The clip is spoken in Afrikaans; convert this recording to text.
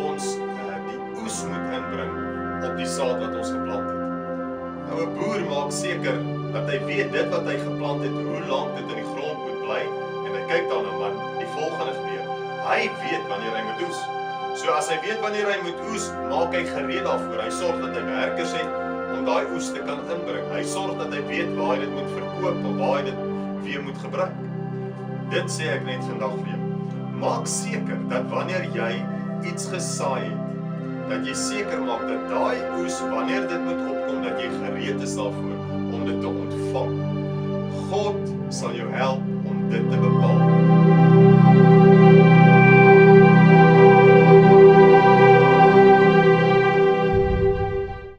ons die oes moet inbring op die saad wat ons geplant het. Nou 'n boer maak seker dat hy weet dit wat hy geplant het, hoe lank dit in die grond moet bly, en hy kyk dan en dan die volgende gebeur. Hy weet wanneer hy moet oes. So as hy weet wanneer hy moet oes, maak hy gereed daarvoor. Hy sorg dat hy werkers het om daai oes te kan inbring. Hy sorg dat hy weet waar hy dit moet verkoop of waar hy dit weer moet gebruik. Dit sê ek net vandag vir jou. Maak seker dat wanneer jy iets gesaai het, dat jy seker maak dat daai oes, wanneer dit moet opkom, dat jy gereed is daarvoor om dit te ontvang. God sal jou help om dit te bepaal.